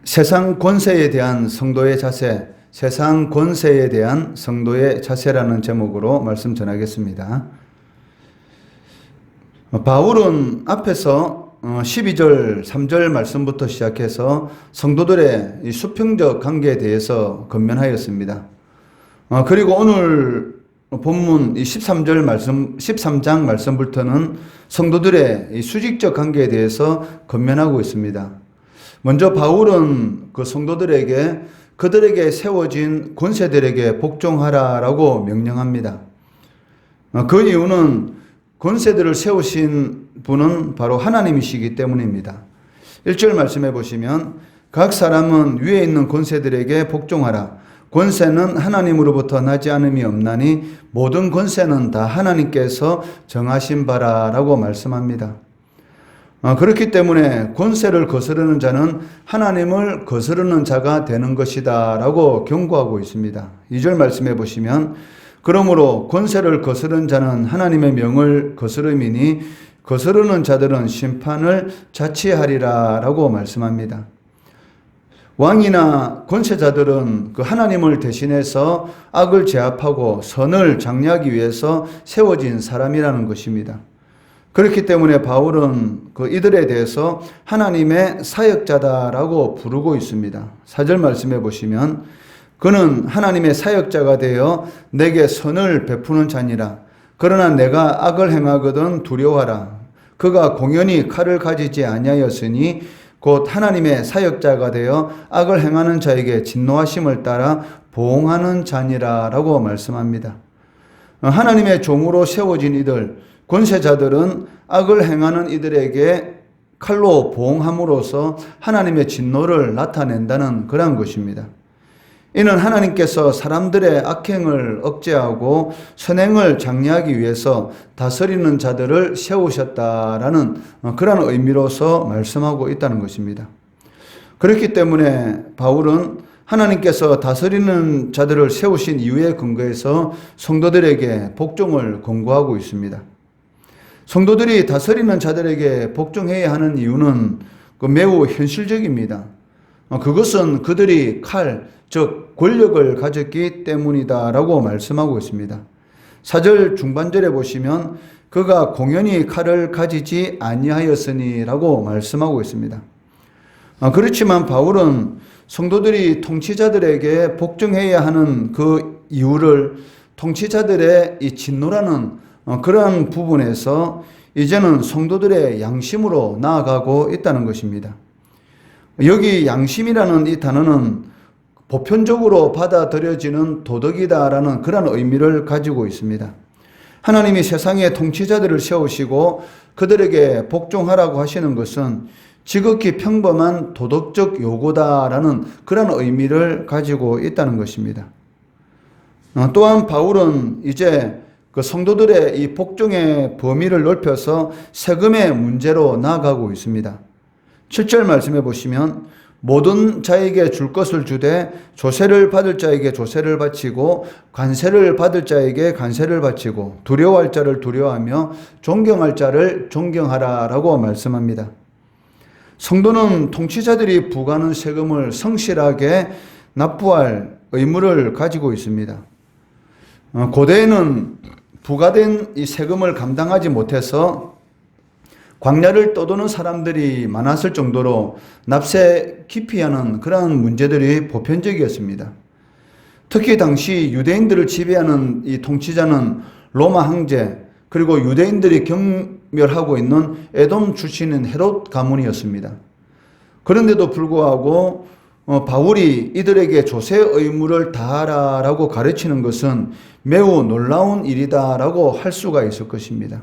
세상 권세에 대한 성도의 자세, 세상 권세에 대한 성도의 자세라는 제목으로 말씀 전하겠습니다. 바울은 앞에서 12절, 3절 말씀부터 시작해서 성도들의 이 수평적 관계에 대해서 권면하였습니다. 그리고 오늘 본문 13장 말씀부터는 성도들의 이 수직적 관계에 대해서 권면하고 있습니다. 먼저 바울은 그 성도들에게 그들에게 세워진 권세들에게 복종하라라고 명령합니다. 그 이유는 권세들을 세우신 분은 바로 하나님이시기 때문입니다. 1절 말씀해 보시면 각 사람은 위에 있는 권세들에게 복종하라. 권세는 하나님으로부터 나지 않음이 없나니 모든 권세는 다 하나님께서 정하신 바라라고 말씀합니다. 그렇기 때문에 권세를 거스르는 자는 하나님을 거스르는 자가 되는 것이다 라고 경고하고 있습니다. 2절 말씀해 보시면 그러므로 권세를 거스르는 자는 하나님의 명을 거스름이니 거스르는 자들은 심판을 자취하리라 라고 말씀합니다. 왕이나 권세자들은 그 하나님을 대신해서 악을 제압하고 선을 장려하기 위해서 세워진 사람이라는 것입니다. 그렇기 때문에 바울은 그 이들에 대해서 하나님의 사역자다라고 부르고 있습니다. 4절 말씀해 보시면 그는 하나님의 사역자가 되어 내게 선을 베푸는 자니라. 그러나 내가 악을 행하거든 두려워하라. 그가 공연히 칼을 가지지 아니하였으니 곧 하나님의 사역자가 되어 악을 행하는 자에게 진노하심을 따라 보응하는 자니라 라고 말씀합니다. 하나님의 종으로 세워진 이들 권세자들은 악을 행하는 이들에게 칼로 보응함으로써 하나님의 진노를 나타낸다는 그런 것입니다. 이는 하나님께서 사람들의 악행을 억제하고 선행을 장려하기 위해서 다스리는 자들을 세우셨다라는 그런 의미로서 말씀하고 있다는 것입니다. 그렇기 때문에 바울은 하나님께서 다스리는 자들을 세우신 이유에 근거해서 성도들에게 복종을 권고하고 있습니다. 성도들이 다스리는 자들에게 복종해야 하는 이유는 매우 현실적입니다. 그것은 그들이 칼, 즉 권력을 가졌기 때문이다라고 말씀하고 있습니다. 4절 중반절에 보시면 그가 공연히 칼을 가지지 아니하였으니라고 말씀하고 있습니다. 그렇지만 바울은 성도들이 통치자들에게 복종해야 하는 그 이유를 통치자들의 이 진노라는 그러한 부분에서 이제는 성도들의 양심으로 나아가고 있다는 것입니다. 여기 양심이라는 이 단어는 보편적으로 받아들여지는 도덕이다라는 그런 의미를 가지고 있습니다. 하나님이 세상의 통치자들을 세우시고 그들에게 복종하라고 하시는 것은 지극히 평범한 도덕적 요구다라는 그런 의미를 가지고 있다는 것입니다. 또한 바울은 이제 그 성도들의 이 복종의 범위를 넓혀서 세금의 문제로 나아가고 있습니다. 7절 말씀해 보시면 모든 자에게 줄 것을 주되 조세를 받을 자에게 조세를 바치고 관세를 받을 자에게 관세를 바치고 두려워할 자를 두려워하며 존경할 자를 존경하라라고 말씀합니다. 성도는 통치자들이 부과하는 세금을 성실하게 납부할 의무를 가지고 있습니다. 고대에는 부과된 이 세금을 감당하지 못해서 광야를 떠도는 사람들이 많았을 정도로 납세 기피하는 그러한 문제들이 보편적이었습니다. 특히 당시 유대인들을 지배하는 이 통치자는 로마 황제 그리고 유대인들이 경멸하고 있는 에돔 출신인 헤롯 가문이었습니다. 그런데도 불구하고 바울이 이들에게 조세 의무를 다하라라고 가르치는 것은 매우 놀라운 일이다라고 할 수가 있을 것입니다.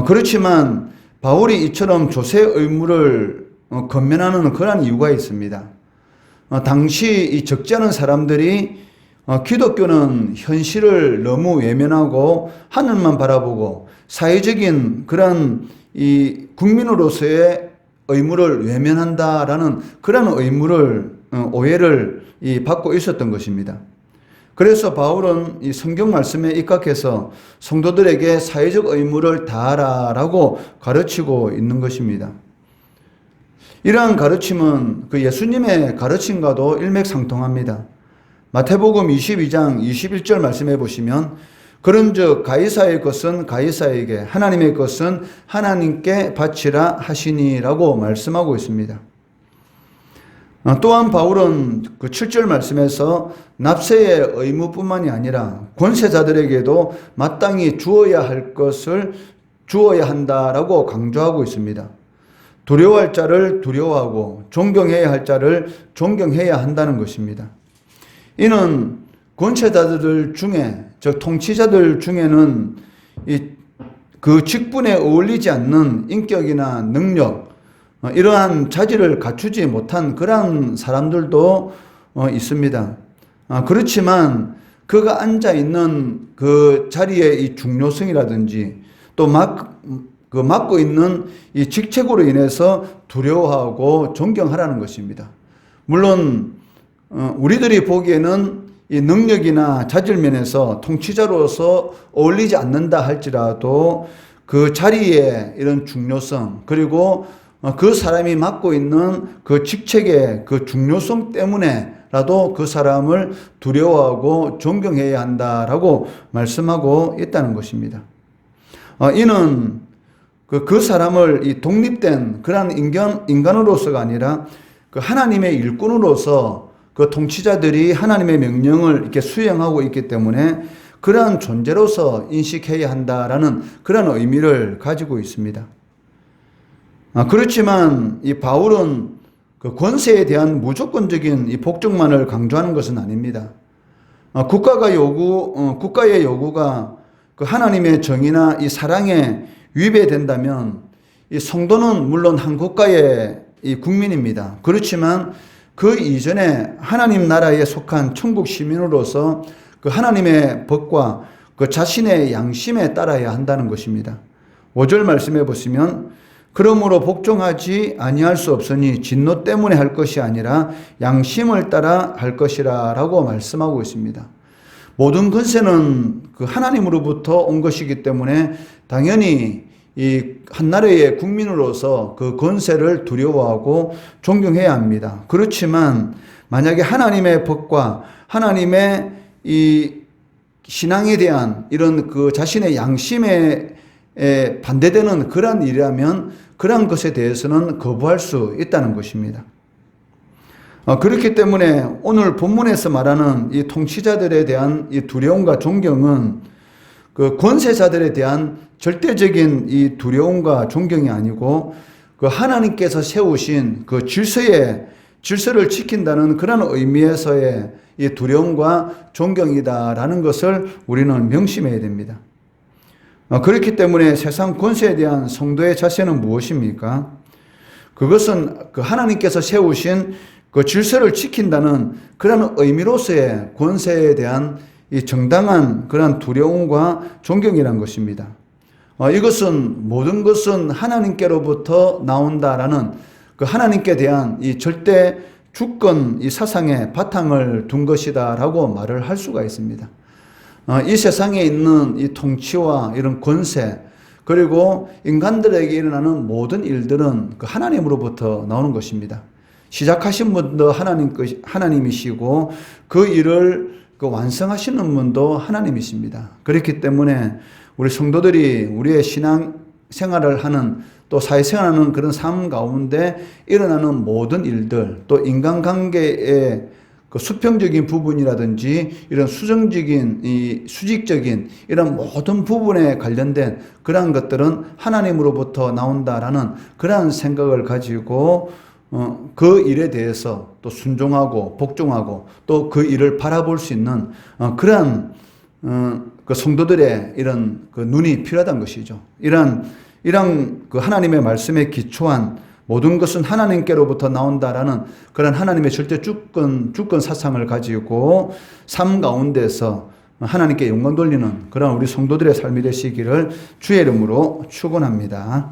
그렇지만 바울이 이처럼 조세 의무를 권면하는 그런 이유가 있습니다. 당시 이 적지 않은 사람들이 기독교는 현실을 너무 외면하고 하늘만 바라보고 사회적인 그런 이 국민으로서의 의무를 외면한다라는 그런 오해를 받고 있었던 것입니다. 그래서 바울은 이 성경 말씀에 입각해서 성도들에게 사회적 의무를 다하라라고 가르치고 있는 것입니다. 이러한 가르침은 그 예수님의 가르침과도 일맥상통합니다. 마태복음 22장 21절 말씀해 보시면 그런즉 가이사의 것은 가이사에게 하나님의 것은 하나님께 바치라 하시니라고 말씀하고 있습니다. 또한 바울은 그 7절 말씀에서 납세의 의무뿐만이 아니라 권세자들에게도 마땅히 주어야 할 것을 주어야 한다라고 강조하고 있습니다. 두려워할 자를 두려워하고 존경해야 할 자를 존경해야 한다는 것입니다. 이는 권세자들 중에, 즉 통치자들 중에는 그 직분에 어울리지 않는 인격이나 능력, 이러한 자질을 갖추지 못한 그러한 사람들도 있습니다. 그렇지만 그가 앉아 있는 그 자리의 이 중요성이라든지 또 맡고 있는 이 직책으로 인해서 두려워하고 존경하라는 것입니다. 물론 우리들이 보기에는 이 능력이나 자질면에서 통치자로서 어울리지 않는다 할지라도 그 자리의 이런 중요성, 그리고 그 사람이 맡고 있는 그 직책의 그 중요성 때문에라도 그 사람을 두려워하고 존경해야 한다라고 말씀하고 있다는 것입니다. 이는 그 사람을 이 독립된 그러한 인간으로서가 아니라 그 하나님의 일꾼으로서 그 통치자들이 하나님의 명령을 이렇게 수행하고 있기 때문에 그러한 존재로서 인식해야 한다라는 그런 의미를 가지고 있습니다. 그렇지만 이 바울은 그 권세에 대한 무조건적인 이 복종만을 강조하는 것은 아닙니다. 국가의 요구가 그 하나님의 정의나 이 사랑에 위배된다면 이 성도는 물론 한 국가의 이 국민입니다. 그렇지만 그 이전에 하나님 나라에 속한 천국 시민으로서 그 하나님의 법과 그 자신의 양심에 따라야 한다는 것입니다. 5절 말씀해 보시면 그러므로 복종하지 아니할 수 없으니 진노 때문에 할 것이 아니라 양심을 따라 할 것이라 라고 말씀하고 있습니다. 모든 권세는 그 하나님으로부터 온 것이기 때문에 당연히 이 한나라의 국민으로서 그 권세를 두려워하고 존경해야 합니다. 그렇지만 만약에 하나님의 법과 하나님의 이 신앙에 대한 이런 그 자신의 양심에 반대되는 그러한 일이라면 그러한 것에 대해서는 거부할 수 있다는 것입니다. 그렇기 때문에 오늘 본문에서 말하는 이 통치자들에 대한 이 두려움과 존경은 그 권세자들에 대한 절대적인 이 두려움과 존경이 아니고 그 하나님께서 세우신 그 질서를 지킨다는 그런 의미에서의 이 두려움과 존경이다라는 것을 우리는 명심해야 됩니다. 그렇기 때문에 세상 권세에 대한 성도의 자세는 무엇입니까? 그것은 그 하나님께서 세우신 그 질서를 지킨다는 그런 의미로서의 권세에 대한 이 정당한 그런 두려움과 존경이란 것입니다. 이것은 모든 것은 하나님께로부터 나온다라는 그 하나님께 대한 이 절대 주권 이 사상의 바탕을 둔 것이다라고 말을 할 수가 있습니다. 이 세상에 있는 이 통치와 이런 권세, 그리고 인간들에게 일어나는 모든 일들은 그 하나님으로부터 나오는 것입니다. 시작하신 분도 하나님이시고 그 일을 그 완성하시는 분도 하나님이십니다. 그렇기 때문에 우리 성도들이 우리의 신앙 생활을 하는 또 사회생활하는 그런 삶 가운데 일어나는 모든 일들, 또 인간관계의 그 수평적인 부분이라든지 이런 수직적인 이런 모든 부분에 관련된 그러한 것들은 하나님으로부터 나온다라는 그러한 생각을 가지고 그 일에 대해서 또 순종하고 복종하고 또 그 일을 바라볼 수 있는 그러한 그 성도들의 이런 그 눈이 필요하다는 것이죠. 이런 그 하나님의 말씀에 기초한 모든 것은 하나님께로부터 나온다라는 그런 하나님의 절대 주권 사상을 가지고 삶 가운데서 하나님께 영광 돌리는 그런 우리 성도들의 삶이 되시기를 주의 이름으로 축원합니다.